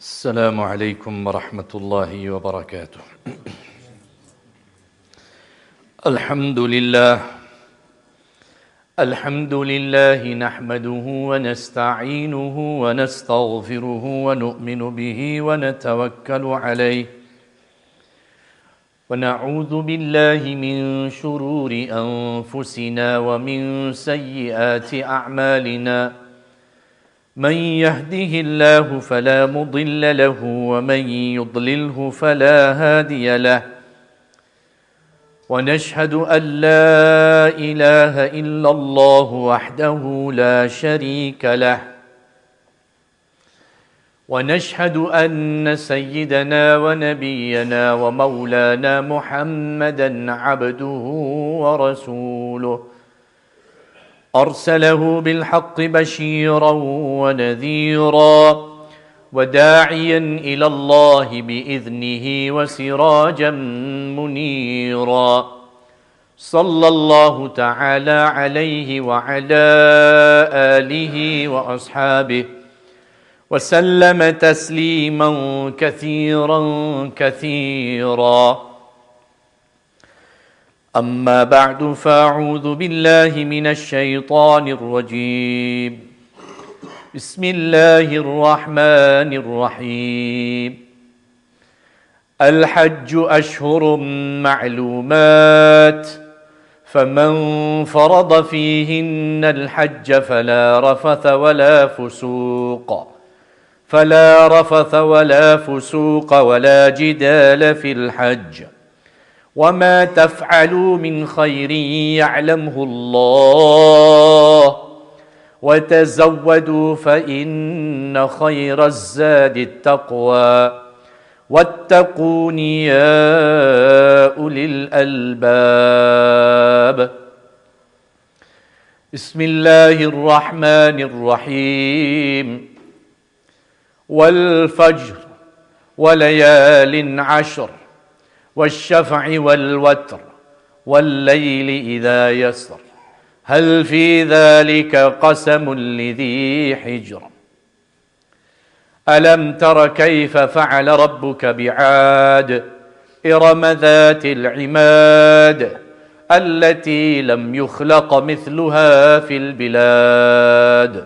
السلام عليكم ورحمة الله وبركاته. الحمد لله نحمده ونستعينه ونستغفره ونؤمن به ونتوكل عليه ونعوذ بالله من شرور أنفسنا ومن سيئات أعمالنا، من يهده الله فلا مضل له ومن يضلله فلا هادي له، ونشهد أن لا إله إلا الله وحده لا شريك له، ونشهد أن سيدنا ونبينا ومولانا محمدًا عبده ورسوله، أرسله بالحق بشيرا ونذيرا وداعيا إلى الله بإذنه وسراجا منيرا، صلى الله تعالى عليه وعلى آله وأصحابه وسلم تسليما كثيرا كثيرا. أما بعد، فأعوذ بالله من الشيطان الرجيم. بسم الله الرحمن الرحيم. الحج أشهر معلومات، فمن فرض فيهن الحج فلا رفث ولا فسوق ولا جدال في الحج، وما تفعلوا من خير يعلمه الله، وتزودوا فإن خير الزاد التقوى، واتقون يا أولي الألباب. بسم الله الرحمن الرحيم. والفجر وليال عشر، والشفع والوتر، والليل إذا يسر، هل في ذلك قسم لذي حجر؟ ألم تر كيف فعل ربك بعاد؟ إرم ذات العماد، التي لم يخلق مثلها في البلاد.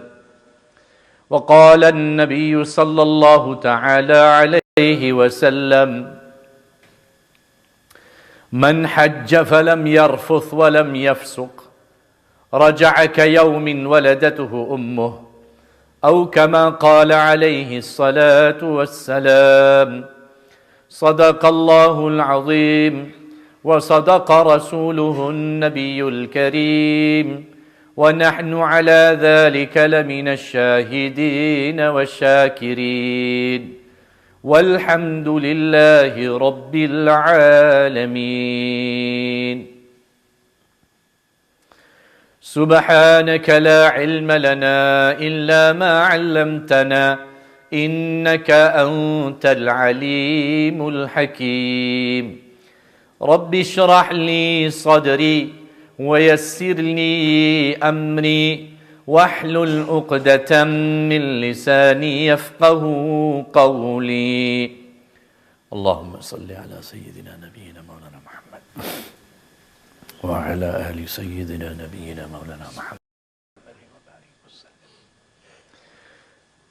وقال النبي صلى الله تعالى عليه وسلم: من حج فلم يرفث ولم يفسق رجع كيوم ولدته أمه، أو كما قال عليه الصلاة والسلام. صدق الله العظيم، وصدق رسوله النبي الكريم، ونحن على ذلك لمن الشاهدين والشاكرين، والحمد لله رب العالمين. سبحانك لا علم لنا إلا ما علمتنا، إنك أنت العليم الحكيم. رب اشرح لي صدري ويسر لي أمري، واحلل عقدة من لساني يفقه قولي. اللهم صل على سيدنا نبينا مولانا محمد وعلى آل سيدنا نبينا مولانا محمد.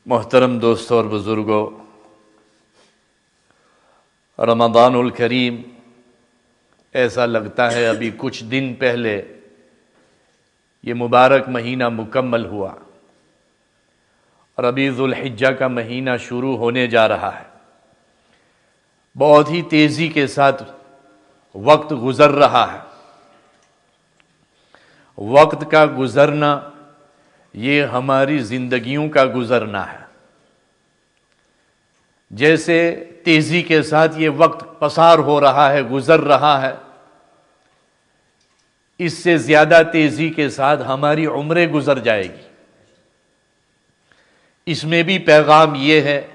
محترم دوستوں اور بزرگوں، رمضان الکریم ایسا لگتا ہے ابھی کچھ دن پہلے یہ مبارک مہینہ مکمل ہوا، اور ابھی ذوالحجہ کا مہینہ شروع ہونے جا رہا ہے۔ بہت ہی تیزی کے ساتھ وقت گزر رہا ہے۔ وقت کا گزرنا یہ ہماری زندگیوں کا گزرنا ہے۔ جیسے تیزی کے ساتھ یہ وقت پسار ہو رہا ہے، گزر رہا ہے، اس سے زیادہ تیزی کے ساتھ ہماری عمریں گزر جائے گی۔ اس میں بھی پیغام یہ ہے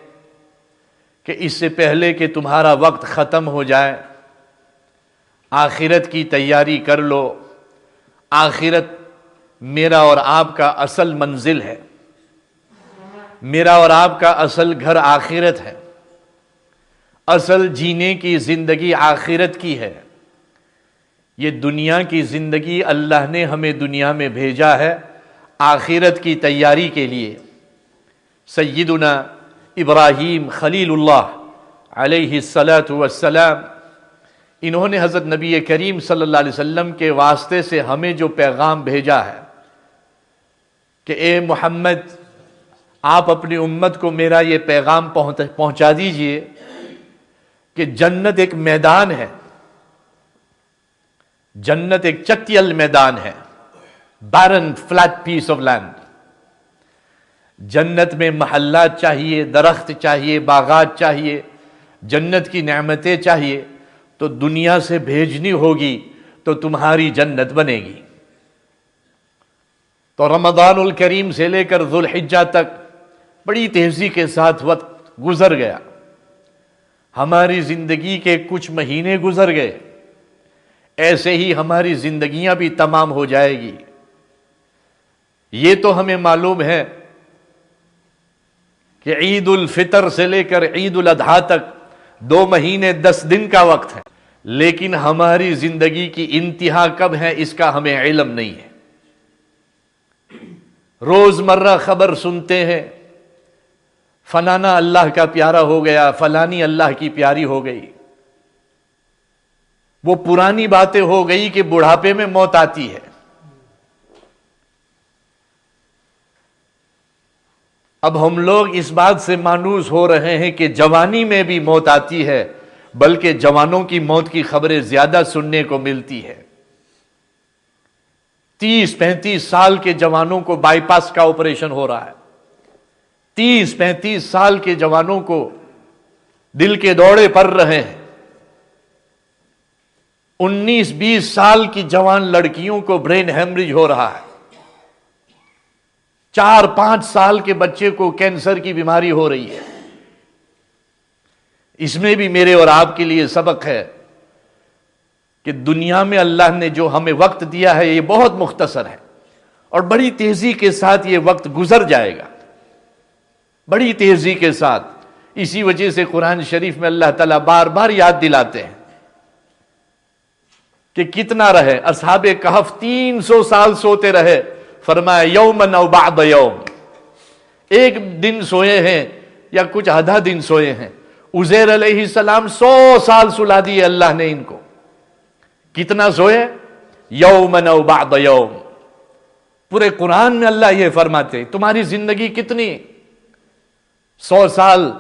کہ اس سے پہلے کہ تمہارا وقت ختم ہو جائے، آخرت کی تیاری کر لو۔ آخرت میرا اور آپ کا اصل منزل ہے، میرا اور آپ کا اصل گھر آخرت ہے۔ اصل جینے کی زندگی آخرت کی ہے. یہ دنیا کی زندگی اللہ نے ہمیں دنیا میں بھیجا ہے آخرت کی تیاری کے لیے. سیدنا ابراہیم خلیل اللہ علیہ الصلاۃ والسلام، انہوں نے حضرت نبی کریم صلی اللہ علیہ وسلم کے واسطے سے ہمیں جو پیغام بھیجا ہے کہ اے محمد، آپ اپنی امت کو میرا یہ پیغام پہنچا دیجئے کہ جنت ایک میدان ہے، جنت ایک چٹیل میدان ہے، بارن فلیٹ پیس آف لینڈ. جنت میں محلات چاہیے، درخت چاہیے، باغات چاہیے، جنت کی نعمتیں چاہیے، تو دنیا سے بھیجنی ہوگی تو تمہاری جنت بنے گی. تو رمضان الکریم سے لے کر ذوالحجہ تک بڑی تیزی کے ساتھ وقت گزر گیا. ہماری زندگی کے کچھ مہینے گزر گئے، ایسے ہی ہماری زندگیاں بھی تمام ہو جائے گی. یہ تو ہمیں معلوم ہے کہ عید الفطر سے لے کر عید الاضحیٰ تک 2 مہینے 10 دن کا وقت ہے، لیکن ہماری زندگی کی انتہا کب ہے اس کا ہمیں علم نہیں ہے. روزمرہ خبر سنتے ہیں، فلانا اللہ کا پیارا ہو گیا، فلانی اللہ کی پیاری ہو گئی. وہ پرانی باتیں ہو گئی کہ بڑھاپے میں موت آتی ہے. اب ہم لوگ اس بات سے مانوس ہو رہے ہیں کہ جوانی میں بھی موت آتی ہے، بلکہ جوانوں کی موت کی خبریں زیادہ سننے کو ملتی ہے. 30-35 سال کے جوانوں کو بائی پاس کا آپریشن ہو رہا ہے. 30-35 سال کے جوانوں کو دل کے دورے پڑ رہے ہیں. 19-20 سال کی جوان لڑکیوں کو برین ہیمریج ہو رہا ہے. 4-5 سال کے بچے کو کینسر کی بیماری ہو رہی ہے. اس میں بھی میرے اور آپ کے لیے سبق ہے کہ دنیا میں اللہ نے جو ہمیں وقت دیا ہے یہ بہت مختصر ہے، اور بڑی تیزی کے ساتھ یہ وقت گزر جائے گا، بڑی تیزی کے ساتھ. اسی وجہ سے قرآن شریف میں اللہ تعالیٰ بار بار یاد دلاتے ہیں کہ کتنا رہے. اصحاب کہف 300 سال سوتے رہے، فرمایا یومن او بعد یوم، ایک دن سوئے ہیں یا کچھ آدھا دن سوئے ہیں. عزیر علیہ السلام 100 سال سلا دیے اللہ نے ان کو. کتنا سوئے؟ یومن او بعد یوم. پورے قرآن میں اللہ یہ فرماتے تمہاری زندگی کتنی؟ 100 سال،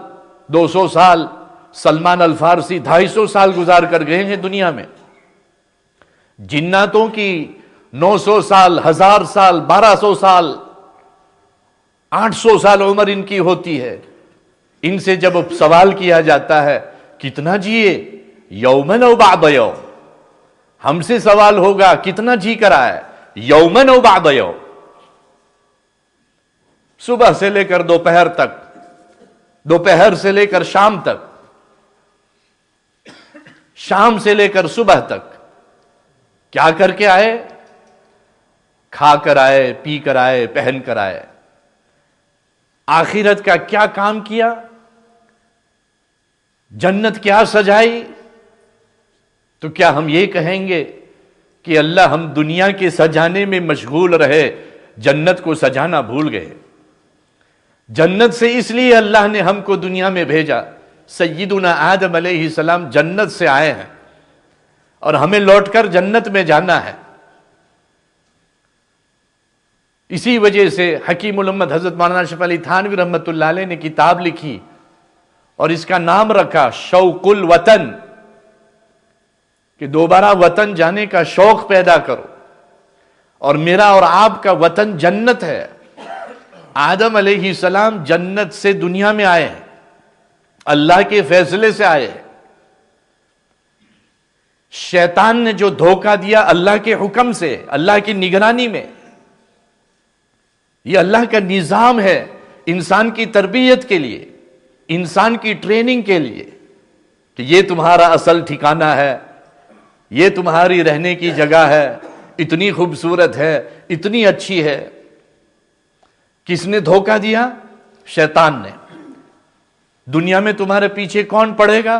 200 سال. سلمان الفارسی 250 سال گزار کر گئے ہیں دنیا میں. جناتوں کی 900 سال، 1000 سال، 1200 سال، 800 سال عمر ان کی ہوتی ہے. ان سے جب سوال کیا جاتا ہے کتنا جیے؟ یومن او بعد یوم. ہم سے سوال ہوگا کتنا جی کر آئے؟ یومن او بعد یوم. صبح سے لے کر دوپہر تک، دوپہر سے لے کر شام تک، شام سے لے کر صبح تک کیا کر کے آئے؟ کھا کر آئے، پی کر آئے، پہن کر آئے. آخرت کا کیا کام کیا؟ جنت کیا سجائی؟ تو کیا ہم یہ کہیں گے کہ اللہ ہم دنیا کے سجانے میں مشغول رہے، جنت کو سجانا بھول گئے؟ جنت سے اس لیے اللہ نے ہم کو دنیا میں بھیجا. سیدنا آدم علیہ السلام جنت سے آئے ہیں اور ہمیں لوٹ کر جنت میں جانا ہے. اسی وجہ سے حکیم الامت حضرت مولانا اشرف علی تھانوی رحمۃ اللہ علیہ نے کتاب لکھی اور اس کا نام رکھا شوق الوطن، کہ دوبارہ وطن جانے کا شوق پیدا کرو. اور میرا اور آپ کا وطن جنت ہے. آدم علیہ السلام جنت سے دنیا میں آئے ہیں، اللہ کے فیصلے سے آئے ہیں. شیطان نے جو دھوکہ دیا اللہ کے حکم سے، اللہ کی نگرانی میں. یہ اللہ کا نظام ہے انسان کی تربیت کے لیے، انسان کی ٹریننگ کے لیے، کہ یہ تمہارا اصل ٹھکانہ ہے، یہ تمہاری رہنے کی جگہ ہے، اتنی خوبصورت ہے، اتنی اچھی ہے. کس نے دھوکہ دیا؟ شیطان نے. دنیا میں تمہارے پیچھے کون پڑے گا؟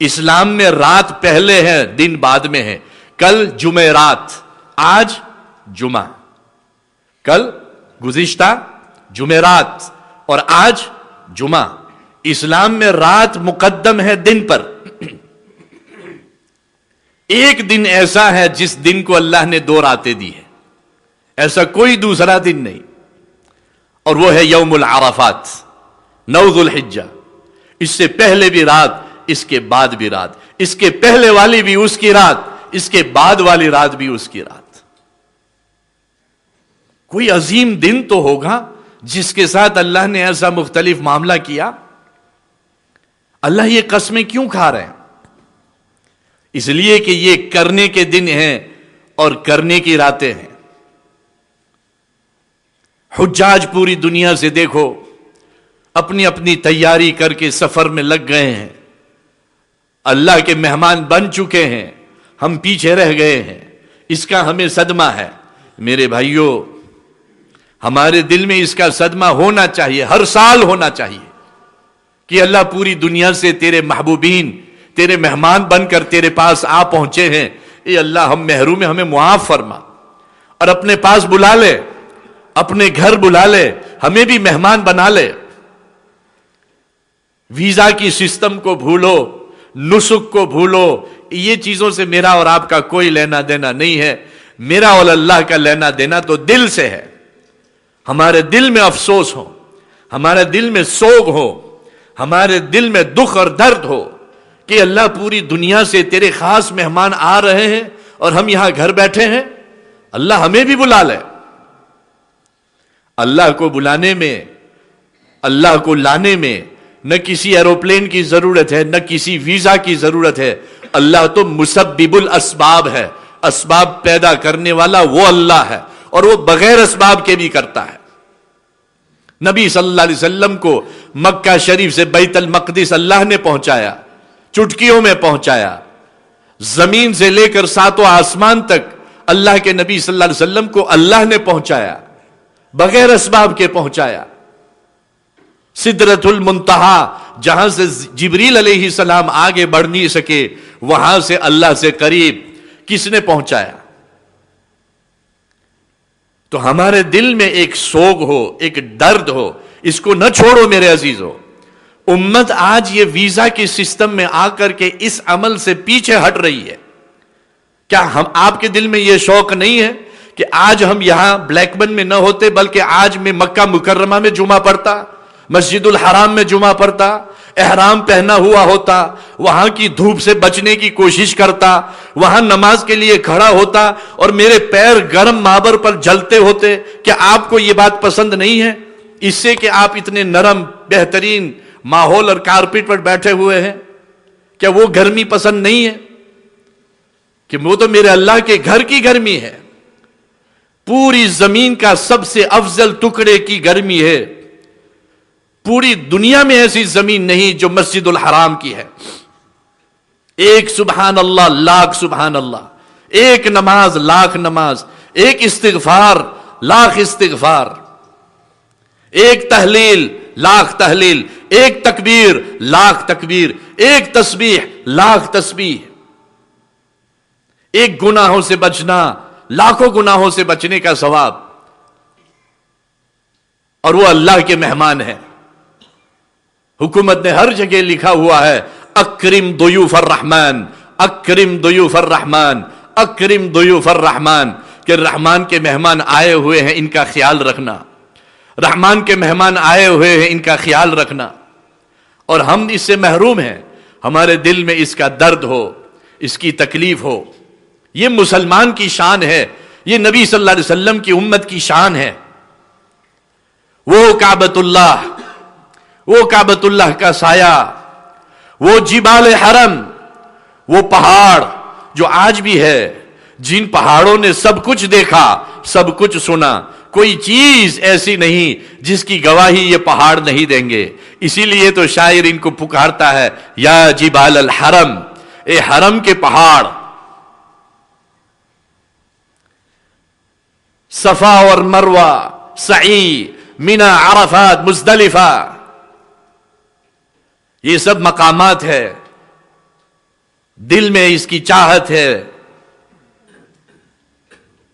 اسلام میں رات پہلے ہے، دن بعد میں ہے. کل جمعرات، آج جمعہ. کل گزشتہ جمعرات اور آج جمعہ. اسلام میں رات مقدم ہے دن پر. ایک دن ایسا ہے جس دن کو اللہ نے 2 راتیں دی ہے، ایسا کوئی دوسرا دن نہیں، اور وہ ہے یوم العرفات، 9 ذو الحجہ. اس سے پہلے بھی رات، اس کے بعد بھی رات، اس کے پہلے والی بھی اس کی رات، اس کے بعد والی رات بھی اس کی رات. کوئی عظیم دن تو ہوگا جس کے ساتھ اللہ نے ایسا مختلف معاملہ کیا. اللہ یہ قسمیں کیوں کھا رہے ہیں؟ اس لیے کہ یہ کرنے کے دن ہیں اور کرنے کی راتیں ہیں. حجاج پوری دنیا سے دیکھو اپنی اپنی تیاری کر کے سفر میں لگ گئے ہیں، اللہ کے مہمان بن چکے ہیں، ہم پیچھے رہ گئے ہیں. اس کا ہمیں صدمہ ہے. میرے بھائیوں، ہمارے دل میں اس کا صدمہ ہونا چاہیے، ہر سال ہونا چاہیے کہ اللہ پوری دنیا سے تیرے محبوبین، تیرے مہمان بن کر تیرے پاس آ پہنچے ہیں. اے اللہ، ہم محروم ہیں، ہمیں معاف فرما اور اپنے پاس بلا لے، اپنے گھر بلا لے، ہمیں بھی مہمان بنا لے. ویزا کی سسٹم کو بھولو، نسک کو بھولو. یہ چیزوں سے میرا اور آپ کا کوئی لینا دینا نہیں ہے. میرا اور اللہ کا لینا دینا تو دل سے ہے. ہمارے دل میں افسوس ہو، ہمارے دل میں سوگ ہو، ہمارے دل میں دکھ اور درد ہو کہ اللہ پوری دنیا سے تیرے خاص مہمان آ رہے ہیں اور ہم یہاں گھر بیٹھے ہیں. اللہ ہمیں بھی بلا لے. اللہ کو بلانے میں، اللہ کو لانے میں نہ کسی ایروپلین کی ضرورت ہے، نہ کسی ویزا کی ضرورت ہے. اللہ تو مسبب الاسباب ہے. اسباب پیدا کرنے والا وہ اللہ ہے، اور وہ بغیر اسباب کے بھی کرتا ہے. نبی صلی اللہ علیہ وسلم کو مکہ شریف سے بیت المقدس اللہ نے پہنچایا، چٹکیوں میں پہنچایا. زمین سے لے کر 7 آسمان تک اللہ کے نبی صلی اللہ علیہ وسلم کو اللہ نے پہنچایا، بغیر اسباب کے پہنچایا. سدرۃ المنتہا، جہاں سے جبریل علیہ السلام آگے بڑھ نہیں سکے، وہاں سے اللہ سے قریب کس نے پہنچایا؟ تو ہمارے دل میں ایک سوگ ہو، ایک درد ہو. اس کو نہ چھوڑو میرے عزیزو. امت آج یہ ویزا کے سسٹم میں آ کر کے اس عمل سے پیچھے ہٹ رہی ہے. کیا ہم آپ کے دل میں یہ شوق نہیں ہے کہ آج ہم یہاں بلیک بن میں نہ ہوتے، بلکہ آج میں مکہ مکرمہ میں جمعہ پڑھتا، مسجد الحرام میں جمعہ پڑھتا، احرام پہنا ہوا ہوتا، وہاں کی دھوپ سے بچنے کی کوشش کرتا، وہاں نماز کے لیے کھڑا ہوتا اور میرے پیر گرم مابر پر جلتے ہوتے؟ کیا آپ کو یہ بات پسند نہیں ہے؟ اس سے کہ آپ اتنے نرم بہترین ماحول اور کارپیٹ پر بیٹھے ہوئے ہیں، کیا وہ گرمی پسند نہیں ہے؟ کہ وہ تو میرے اللہ کے گھر کی گرمی ہے، پوری زمین کا سب سے افضل ٹکڑے کی گرمی ہے. پوری دنیا میں ایسی زمین نہیں جو مسجد الحرام کی ہے. ایک سبحان اللہ لاکھ سبحان اللہ، ایک نماز لاکھ نماز، ایک استغفار لاکھ استغفار، ایک تحلیل لاکھ تحلیل، ایک تکبیر لاکھ تکبیر، ایک تسبیح لاکھ تسبیح. ایک گناہوں سے بچنا لاکھوں گناہوں سے بچنے کا ثواب. اور وہ اللہ کے مہمان ہیں. حکومت نے ہر جگہ لکھا ہوا ہے اکرم ضیوف الرحمن، اکرم ضیوف الرحمن، اکرم ضیوف الرحمن، کہ رحمان کے مہمان آئے ہوئے ہیں، ان کا خیال رکھنا. رحمان کے مہمان آئے ہوئے ہیں، ان کا خیال رکھنا. اور ہم اس سے محروم ہیں. ہمارے دل میں اس کا درد ہو، اس کی تکلیف ہو. یہ مسلمان کی شان ہے، یہ نبی صلی اللہ علیہ وسلم کی امت کی شان ہے. وہ کعبۃ اللہ، وہ کعبۃ اللہ کا سایہ، وہ جبال حرم، وہ پہاڑ جو آج بھی ہے، جن پہاڑوں نے سب کچھ دیکھا، سب کچھ سنا. کوئی چیز ایسی نہیں جس کی گواہی یہ پہاڑ نہیں دیں گے. اسی لیے تو شاعر ان کو پکارتا ہے یا جبال الحرم، اے حرم کے پہاڑ. صفا اور مروہ، سعی، منا، عرفات، مزدلفہ، یہ سب مقامات ہے دل میں اس کی چاہت ہے،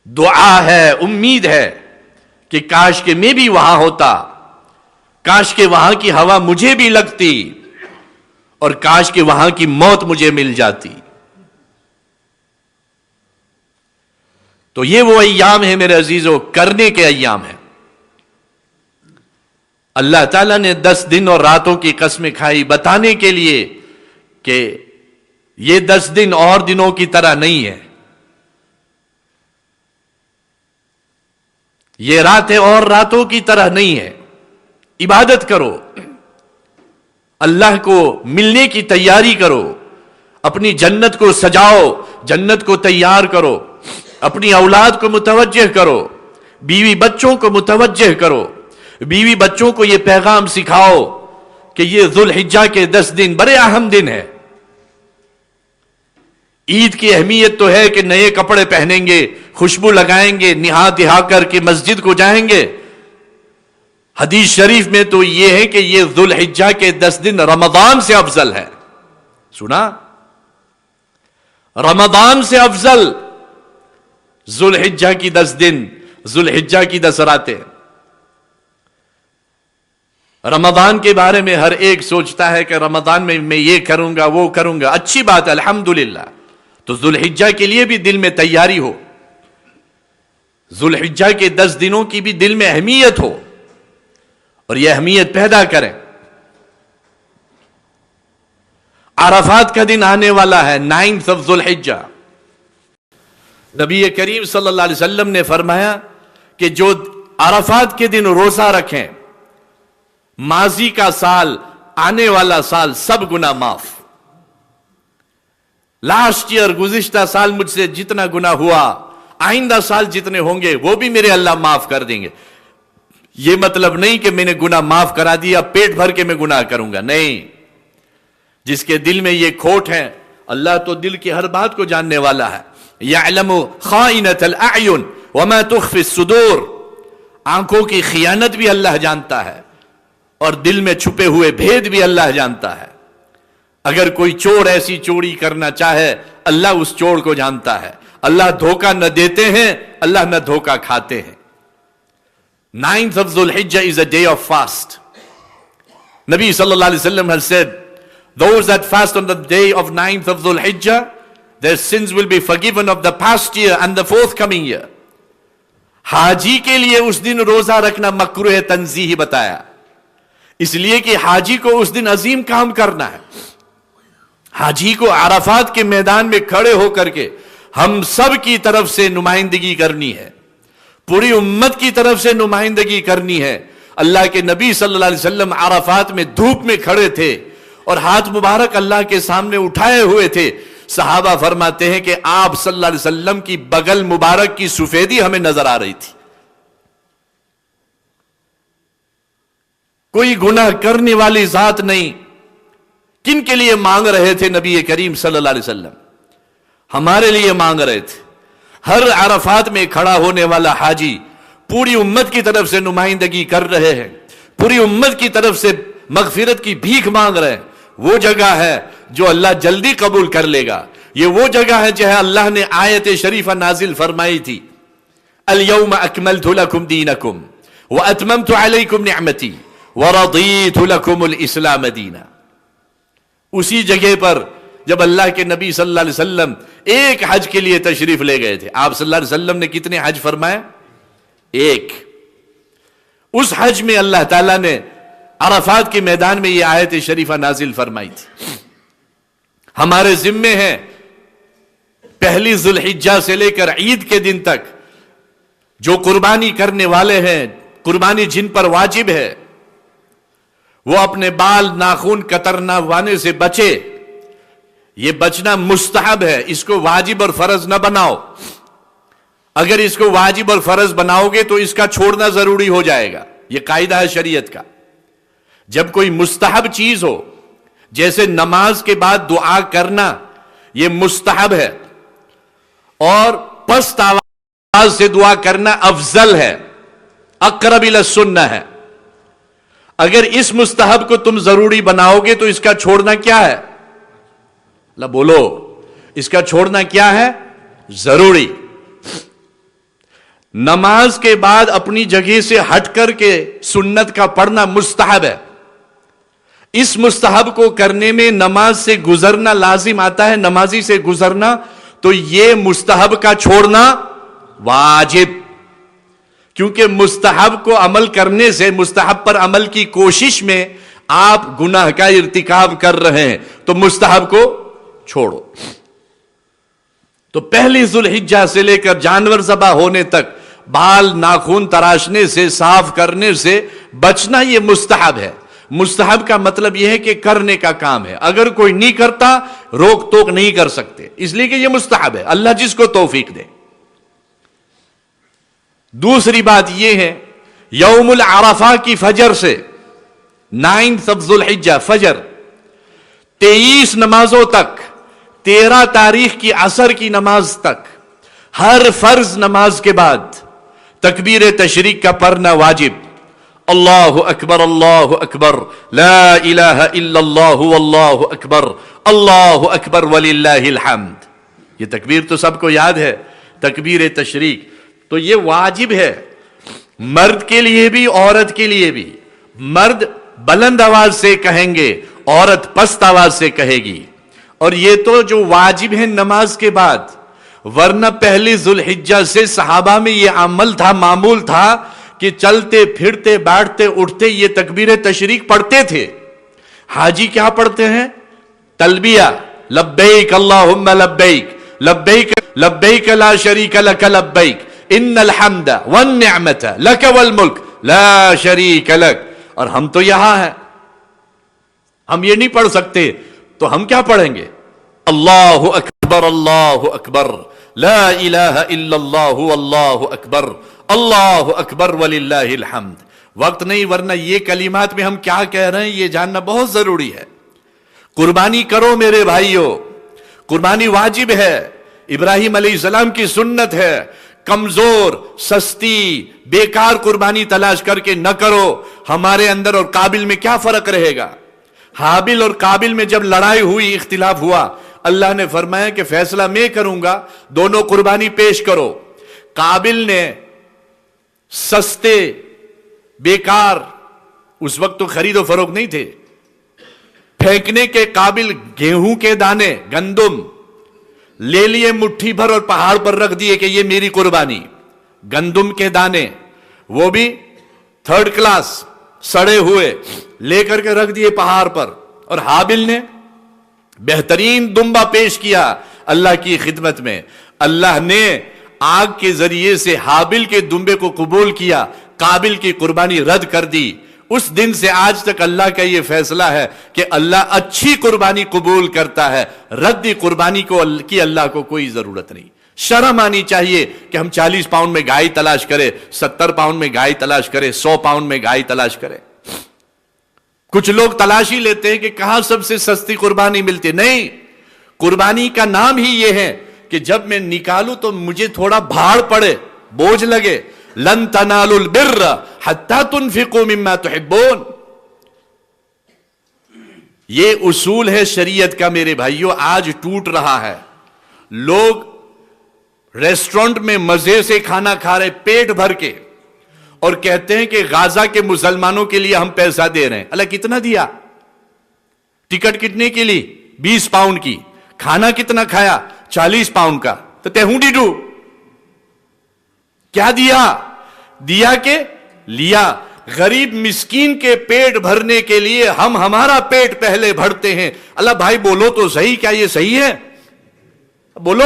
دعا ہے، امید ہے کہ کاش کہ میں بھی وہاں ہوتا، کاش کہ وہاں کی ہوا مجھے بھی لگتی، اور کاش کہ وہاں کی موت مجھے مل جاتی۔ تو یہ وہ ایام ہے میرے عزیزو، کرنے کے ایام ہیں۔ اللہ تعالیٰ نے 10 دن اور راتوں کی قسمیں کھائی بتانے کے لیے کہ یہ 10 دن اور دنوں کی طرح نہیں ہے، یہ راتیں اور راتوں کی طرح نہیں ہے۔ عبادت کرو، اللہ کو ملنے کی تیاری کرو، اپنی جنت کو سجاؤ، جنت کو تیار کرو، اپنی اولاد کو متوجہ کرو، بیوی بچوں کو متوجہ کرو، بیوی بچوں کو یہ پیغام سکھاؤ کہ یہ ذوالحجہ کے 10 دن بڑے اہم دن ہیں۔ عید کی اہمیت تو ہے کہ نئے کپڑے پہنیں گے، خوشبو لگائیں گے، نہا دہا کر کے مسجد کو جائیں گے۔ حدیث شریف میں تو یہ ہے کہ یہ ذوالحجہ کے 10 دن رمضان سے افضل ہے۔ سنا؟ رمضان سے افضل ذوالحجہ کی 10 دن، ذوالحجہ کی 10 راتیں۔ رمضان کے بارے میں ہر ایک سوچتا ہے کہ رمضان میں یہ کروں گا، وہ کروں گا، اچھی بات ہے، الحمدللہ۔ تو ذوالحجہ کے لیے بھی دل میں تیاری ہو، ذوالحجہ کے 10 دنوں کی بھی دل میں اہمیت ہو، اور یہ اہمیت پیدا کریں۔ عرفات کا دن آنے والا ہے، 9th of ذوالحجہ۔ نبی کریم صلی اللہ علیہ وسلم نے فرمایا کہ جو عرفات کے دن روزہ رکھیں، ماضی کا سال، آنے والا سال، سب گناہ معاف۔ لاسٹ ایئر، گزشتہ سال مجھ سے جتنا گناہ ہوا، آئندہ سال جتنے ہوں گے وہ بھی میرے اللہ معاف کر دیں گے۔ یہ مطلب نہیں کہ میں نے گناہ معاف کرا دیا پیٹ بھر کے میں گناہ کروں گا، نہیں۔ جس کے دل میں یہ کھوٹ ہے، اللہ تو دل کی ہر بات کو جاننے والا ہے۔ یعلم خائنۃ الاعین وما تخفی الصدور، آنکھوں کی خیانت بھی اللہ جانتا ہے، اور دل میں چھپے ہوئے بھید بھی اللہ جانتا ہے۔ اگر کوئی چور ایسی چوری کرنا چاہے، اللہ اس چور کو جانتا ہے۔ اللہ دھوکہ نہ دیتے ہیں، اللہ نہ دھوکہ کھاتے ہیں۔ 9th of Dhul-Hijjah is a day of fast. Nabi sallallahu alaihi wasallam has said, those that fast on the day of 9th of Dhul-Hijjah, their sins will be forgiven of the past year and the forthcoming year. حاجی کے لیے اس دن روزہ رکھنا مکروہ تنزیہی بتایا، اس لیے کہ حاجی کو اس دن عظیم کام کرنا ہے۔ حاجی کو عرفات کے میدان میں کھڑے ہو کر کے ہم سب کی طرف سے نمائندگی کرنی ہے، پوری امت کی طرف سے نمائندگی کرنی ہے۔ اللہ کے نبی صلی اللہ علیہ وسلم عرفات میں دھوپ میں کھڑے تھے اور ہاتھ مبارک اللہ کے سامنے اٹھائے ہوئے تھے۔ صحابہ فرماتے ہیں کہ آپ صلی اللہ علیہ وسلم کی بغل مبارک کی سفیدی ہمیں نظر آ رہی تھی۔ کوئی گناہ کرنے والی ذات نہیں۔ کن کے لیے مانگ رہے تھے نبی کریم صلی اللہ علیہ وسلم؟ ہمارے لیے مانگ رہے تھے۔ ہر عرفات میں کھڑا ہونے والا حاجی پوری امت کی طرف سے نمائندگی کر رہے ہیں، پوری امت کی طرف سے مغفرت کی بھیک مانگ رہے ہیں۔ وہ جگہ ہے جو اللہ جلدی قبول کر لے گا۔ یہ وہ جگہ ہے جہاں اللہ نے آیت شریفہ نازل فرمائی تھی، اليوم اکملت لکم دینکم واتممت علیکم نعمتی ورضیت لکم الاسلام دینا۔ اسی جگہ پر جب اللہ کے نبی صلی اللہ علیہ وسلم ایک حج کے لیے تشریف لے گئے تھے، آپ صلی اللہ علیہ وسلم نے کتنے حج فرمائے؟ ایک۔ اس حج میں اللہ تعالیٰ نے عرفات کے میدان میں یہ آیت شریفہ نازل فرمائی تھی۔ ہمارے ذمے ہیں پہلی ذوالحجہ سے لے کر عید کے دن تک جو قربانی کرنے والے ہیں، قربانی جن پر واجب ہے، وہ اپنے بال ناخن کتروانے سے بچے۔ یہ بچنا مستحب ہے، اس کو واجب اور فرض نہ بناؤ۔ اگر اس کو واجب اور فرض بناؤ گے تو اس کا چھوڑنا ضروری ہو جائے گا۔ یہ قاعدہ ہے شریعت کا۔ جب کوئی مستحب چیز ہو، جیسے نماز کے بعد دعا کرنا، یہ مستحب ہے، اور پست آواز سے دعا کرنا افضل ہے، اقرب الی السنہ ہے۔ اگر اس مستحب کو تم ضروری بناؤ گے تو اس کا چھوڑنا کیا ہے؟ بولو، اس کا چھوڑنا کیا ہے؟ ضروری. نماز کے بعد اپنی جگہ سے ہٹ کر کے سنت کا پڑھنا مستحب ہے. اس مستحب کو کرنے میں نماز سے گزرنا لازم آتا ہے، نمازی سے گزرنا، تو یہ مستحب کا چھوڑنا واجب. کیونکہ مستحب کو عمل کرنے سے، مستحب پر عمل کی کوشش میں آپ گناہ کا ارتکاب کر رہے ہیں، تو مستحب کو چھوڑو. تو پہلی ذوالحجہ سے لے کر جانور ذبح ہونے تک بال ناخن تراشنے سے، صاف کرنے سے بچنا یہ مستحب ہے. مستحب کا مطلب یہ ہے کہ کرنے کا کام ہے، اگر کوئی نہیں کرتا روک ٹوک نہیں کر سکتے، اس لیے کہ یہ مستحب ہے، اللہ جس کو توفیق دے. دوسری بات یہ ہے، یوم العرفہ کی فجر سے 9 ذوالحجہ فجر 23 نمازوں تک، 13 تاریخ کی عصر کی نماز تک، ہر فرض نماز کے بعد تکبیر تشریق کا پڑھنا واجب. اللہ اکبر اللہ اکبر لا الہ الا اللہ واللہ اکبر اللہ اکبر وللہ الحمد. یہ تکبیر تو سب کو یاد ہے، تکبیر تشریق تو یہ واجب ہے، مرد کے لیے بھی عورت کے لیے بھی. مرد بلند آواز سے کہیں گے، عورت پست آواز سے کہے گی. اور یہ تو جو واجب ہے نماز کے بعد، ورنہ پہلی ذوالحجہ سے صحابہ میں یہ عمل تھا، معمول تھا کہ چلتے پھرتے بیٹھتے اٹھتے یہ تکبیر تشریق پڑھتے تھے. حاجی کیا پڑھتے ہیں؟ تلبیہ، لبیک اللہم لبیک لبیک لبیک لا شریک لک لبیک ان الحمد والنعمت لک والملک لا شریک لک. اور ہم تو یہاں ہیں، ہم یہ نہیں پڑھ سکتے تو ہم کیا پڑھیں گے؟ اللہ اکبر لا الہ الا اللہ واللہ اکبر اللہ اکبر وللہ الحمد. وقت نہیں، ورنہ یہ کلمات میں ہم کیا کہہ رہے ہیں یہ جاننا بہت ضروری ہے. قربانی کرو میرے بھائیو، قربانی واجب ہے، ابراہیم علیہ السلام کی سنت ہے. کمزور، سستی، بیکار قربانی تلاش کر کے نہ کرو. ہمارے اندر اور قابل میں کیا فرق رہے گا؟ حابل اور قابل میں جب لڑائی ہوئی، اختلاف ہوا، اللہ نے فرمایا کہ فیصلہ میں کروں گا، دونوں قربانی پیش کرو. قابل نے سستے، بیکار، اس وقت تو خرید و فروخت نہیں تھے، پھینکنے کے قابل گیہوں کے دانے، گندم لے لیے مٹھی بھر اور پہاڑ پر رکھ دیے کہ یہ میری قربانی. گندم کے دانے وہ بھی 3rd کلاس سڑے ہوئے لے کر کے رکھ دیے پہاڑ پر. اور حابل نے بہترین دمبا پیش کیا اللہ کی خدمت میں. اللہ نے آگ کے ذریعے سے حابل کے دمبے کو قبول کیا، قابل کی قربانی رد کر دی. اس دن سے آج تک اللہ کا یہ فیصلہ ہے کہ اللہ اچھی قربانی قبول کرتا ہے، ردی قربانی کی اللہ کو کوئی ضرورت نہیں. شرم آنی چاہیے کہ ہم 40 پاؤنڈ میں گائے تلاش کریں، 70 پاؤنڈ میں گائے تلاش کریں، 100 پاؤنڈ میں گائے تلاش کریں. کچھ لوگ تلاشی لیتے ہیں کہ کہاں سب سے سستی قربانی ملتی. نہیں، قربانی کا نام ہی یہ ہے کہ جب میں نکالوں تو مجھے تھوڑا بھاڑ پڑے، بوجھ لگے. لن تنالوا البر حتى تنفقوا مما تحبون. یہ اصول ہے شریعت کا میرے بھائیوں، آج ٹوٹ رہا ہے. لوگ ریسٹورنٹ میں مزے سے کھانا کھا رہے پیٹ بھر کے، اور کہتے ہیں کہ غازہ کے مسلمانوں کے لیے ہم پیسہ دے رہے ہیں. اللہ کتنا دیا؟ ٹکٹ کتنے کے لیے؟ 20 پاؤنڈ کی. کھانا کتنا کھایا؟ 40 پاؤنڈ کا. تو تہونڈی ڈو کیا دیا کہ لیا. غریب مسکین کے پیٹ بھرنے کے لیے ہم ہمارا پیٹ پہلے بھرتے ہیں. اللہ بھائی بولو تو صحیح، کیا یہ صحیح ہے؟ بولو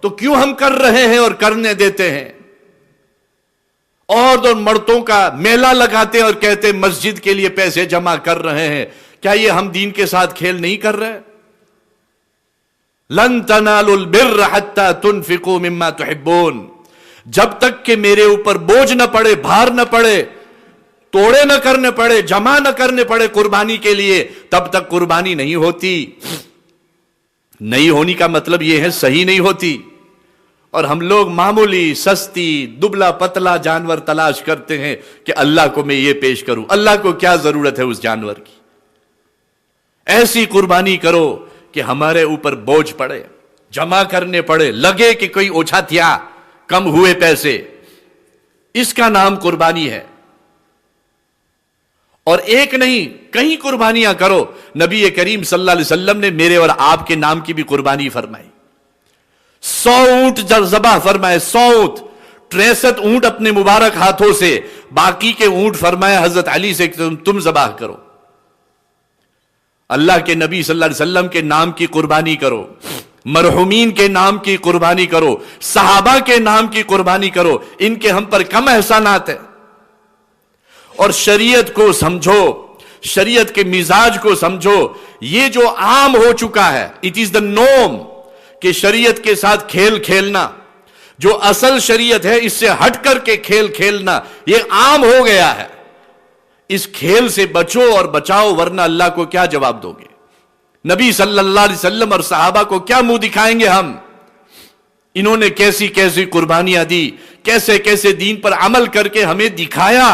تو کیوں ہم کر رہے ہیں اور کرنے دیتے ہیں؟ اور مردوں کا میلہ لگاتے ہیں اور کہتے ہیں مسجد کے لیے پیسے جمع کر رہے ہیں. کیا یہ ہم دین کے ساتھ کھیل نہیں کر رہے؟ لن تنالوا البر حتى تنفقوا مما تحبون. جب تک کہ میرے اوپر بوجھ نہ پڑے، بھار نہ پڑے، توڑے نہ کرنے پڑے، جمع نہ کرنے پڑے قربانی کے لیے، تب تک قربانی نہیں ہوتی. نہیں ہونی کا مطلب یہ ہے صحیح نہیں ہوتی. اور ہم لوگ معمولی سستی دبلا پتلا جانور تلاش کرتے ہیں کہ اللہ کو میں یہ پیش کروں. اللہ کو کیا ضرورت ہے اس جانور کی؟ ایسی قربانی کرو کہ ہمارے اوپر بوجھ پڑے، جمع کرنے پڑے، لگے کہ کوئی اوچھا تھیا، کم ہوئے پیسے، اس کا نام قربانی ہے۔ اور ایک نہیں کئی قربانیاں کرو۔ نبی کریم صلی اللہ علیہ وسلم نے میرے اور آپ کے نام کی بھی قربانی فرمائی، 100 اونٹ ذبح فرمائے، 100 اونٹ، 63 اونٹ اپنے مبارک ہاتھوں سے، باقی کے اونٹ فرمایا حضرت علی سے تم ذبح کرو۔ اللہ کے نبی صلی اللہ علیہ وسلم کے نام کی قربانی کرو، مرحومین کے نام کی قربانی کرو، صحابہ کے نام کی قربانی کرو، ان کے ہم پر کم احسانات ہیں۔ اور شریعت کو سمجھو، شریعت کے مزاج کو سمجھو۔ یہ جو عام ہو چکا ہے، اٹ از دا نورم، کہ شریعت کے ساتھ کھیل کھیلنا، جو اصل شریعت ہے اس سے ہٹ کر کے کھیل کھیلنا، یہ عام ہو گیا ہے۔ اس کھیل سے بچو اور بچاؤ، ورنہ اللہ کو کیا جواب دو گے؟ نبی صلی اللہ علیہ وسلم اور صحابہ کو کیا منہ دکھائیں گے ہم؟ انہوں نے کیسی کیسی قربانیاں دی، کیسے کیسے دین پر عمل کر کے ہمیں دکھایا،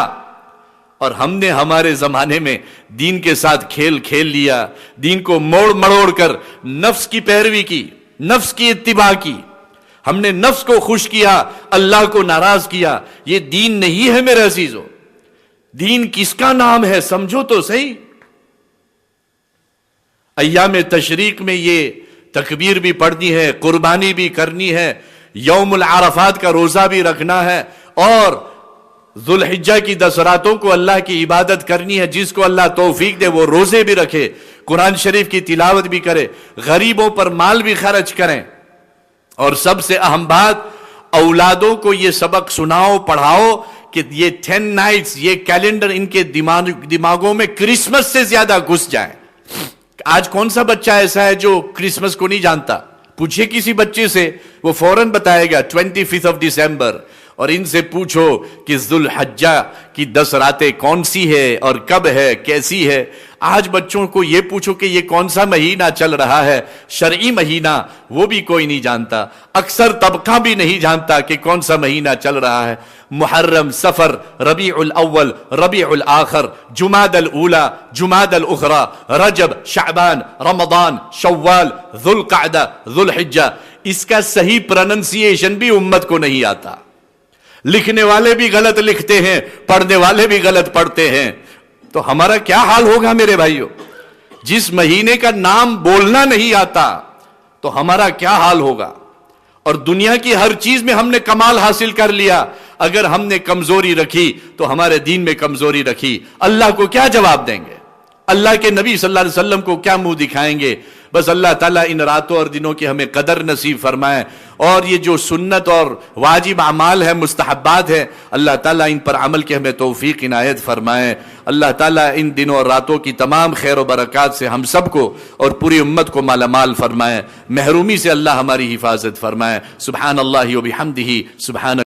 اور ہم نے ہمارے زمانے میں دین کے ساتھ کھیل کھیل لیا، دین کو موڑ مڑوڑ کر نفس کی پیروی کی، نفس کی اتباع کی، ہم نے نفس کو خوش کیا، اللہ کو ناراض کیا۔ یہ دین نہیں ہے میرے عزیزو۔ دین کس کا نام ہے سمجھو تو صحیح۔ ایام تشریق میں یہ تکبیر بھی پڑھنی ہے، قربانی بھی کرنی ہے، یوم العرفات کا روزہ بھی رکھنا ہے، اور ذوالحجہ کی 10 راتوں کو اللہ کی عبادت کرنی ہے۔ جس کو اللہ توفیق دے وہ روزے بھی رکھے، قرآن شریف کی تلاوت بھی کرے، غریبوں پر مال بھی خرچ کریں، اور سب سے اہم بات، اولادوں کو یہ سبق سناؤ، پڑھاؤ کہ یہ 10 نائٹس، یہ کیلنڈر ان کے دماغوں میں کرسمس سے زیادہ گھس جائیں۔ آج کون سا بچہ ایسا ہے جو کرسمس کو نہیں جانتا؟ پوچھے کسی بچے سے، وہ فوراً بتائے گا 25 دسمبر۔ اور ان سے پوچھو کہ ذوالحجہ کی 10 راتیں کون سی ہے اور کب ہے، کیسی ہے۔ آج بچوں کو یہ پوچھو کہ یہ کون سا مہینہ چل رہا ہے، شرعی مہینہ، وہ بھی کوئی نہیں جانتا۔ اکثر طبقہ بھی نہیں جانتا کہ کون سا مہینہ چل رہا ہے۔ محرم، صفر، ربیع الاول، ربیع الاخر، جمادی الاولی، جمادی الاخری، رجب، شعبان، رمضان، شوال، ذوالقعدہ، ذوالحجہ۔ اس کا صحیح پروننسیشن بھی امت کو نہیں آتا۔ لکھنے والے بھی غلط لکھتے ہیں، پڑھنے والے بھی غلط پڑھتے ہیں۔ تو ہمارا کیا حال ہوگا میرے بھائیوں؟ جس مہینے کا نام بولنا نہیں آتا تو ہمارا کیا حال ہوگا؟ اور دنیا کی ہر چیز میں ہم نے کمال حاصل کر لیا، اگر ہم نے کمزوری رکھی تو ہمارے دین میں کمزوری رکھی، اللہ کو کیا جواب دیں گے؟ اللہ کے نبی صلی اللہ علیہ وسلم کو کیا منہ دکھائیں گے؟ بس اللہ تعالیٰ ان راتوں اور دنوں کی ہمیں قدر نصیب فرمائے، اور یہ جو سنت اور واجب اعمال ہے، مستحبات ہے، اللہ تعالیٰ ان پر عمل کی ہمیں توفیق عنایت فرمائے۔ اللہ تعالیٰ ان دنوں اور راتوں کی تمام خیر و برکات سے ہم سب کو اور پوری امت کو مالا مال فرمائے، محرومی سے اللہ ہماری حفاظت فرمائے۔ سبحان اللہ و بحمدہ، سبحان